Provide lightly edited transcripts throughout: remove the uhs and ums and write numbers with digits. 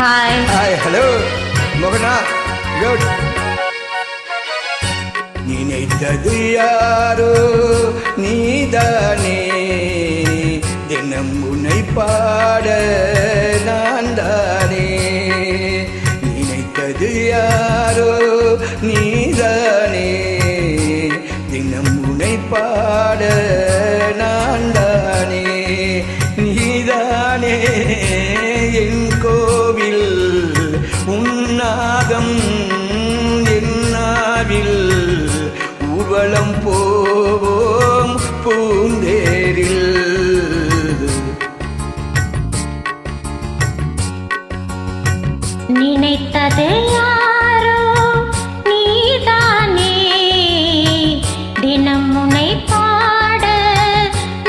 Hi. Hi, hello. Mohana, good. நினைத்தது யாரோ நீதானே, தினம் உன்னை பாட நான் தானே. நினைத்தது யாரோ நீதானே, தினம் உன்னை பாட நான் தானே. நீதானே என் கோவில், உன்னாகம் என்னாவில், ஊர்வலம் போவோம் பூந்தேரில். நினைத்தது யாரோ நீதானே, தினம் உன்னை பாட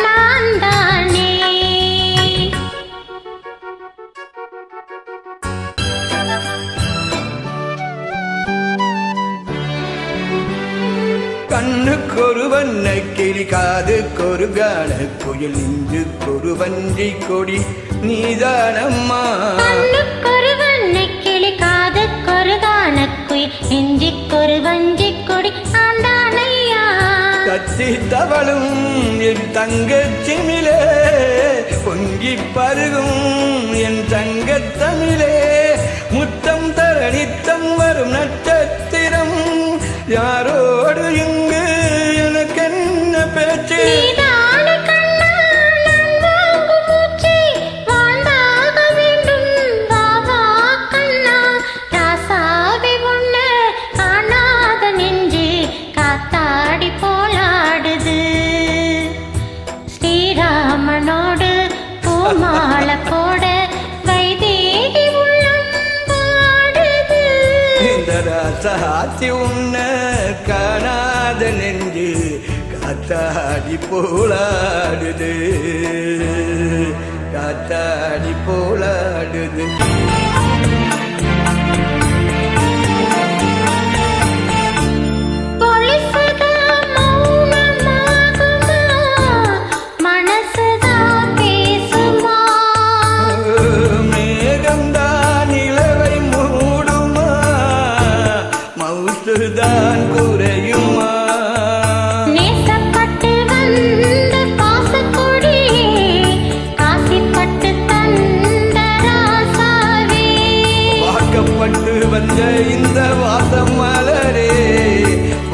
நான் தானே. கண்ணுக்கொரு வண்ண கிளி, காதுக்கொரு கான குயில், நெஞ்சுக்கொரு வஞ்சி கொடி நீதானம்மா. கண்ணுக்கொரு வண்ண கிளி, காதுக்கொரு கான குயில், நெஞ்சுக்கொரு வஞ்சி கொடி ஆண்டானையா. கத்தி தவளும் என் தங்கச்சிமிலே, பொங்கி பருகும் என் தங்கத்தமிழே. முத்தம் தர நித்தம் வரும் நட்சத்திரம், யாரோடு இங்கு எனக்கென்ன பேச்சு. ஸ்ரீராமனோடு பூமால போட வைதேகி உள்ளம் பாடுது. இந்த ராசாத்தி உன்ன காணாத நெஞ்சு காத்தாடி போலாடுது, காத்தாடி போலாடுது. தான் குறையுமா? நேசப்பட்டு வந்த பாசக்கொடி, காசிப்பட்டு தந்த ராசாவே. வாக்கப்பட்டு வந்த இந்த வாசம் மலரே,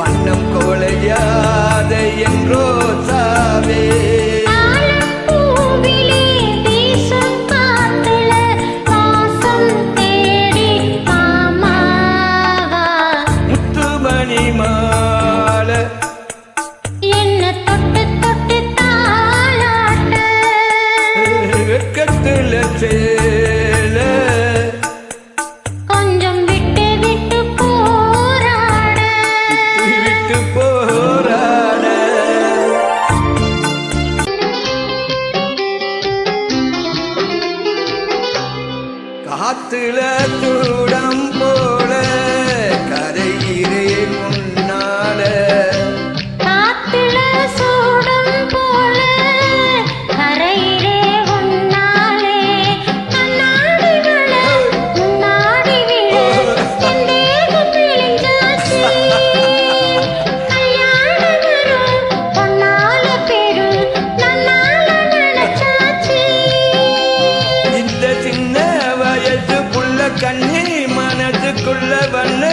வண்ணம் கோளையாத என்றோ சாவே. என்ன தொட்டு தொட்டு தாளாட்ட, வெட்கத்துல சேல கொஞ்சம் விட்டு விட்டு போராட, விட்டு போராட. காத்துல சூடம் போல கரைகிறேன் முன்னால. காத்துல சூடம் போல கரையிலே உன்னாலே. கண்ணாடி விழ முன்னாடி விழ என் தேகம் கிழிஞ்சாச்சு. கல்யாணம் வரும் பொன்னால பெரும் நன்னால நினைச்சாச்சு. இந்த சின்ன வயசு புள்ள கண்ணி மனசுக்குள்ள வண்ண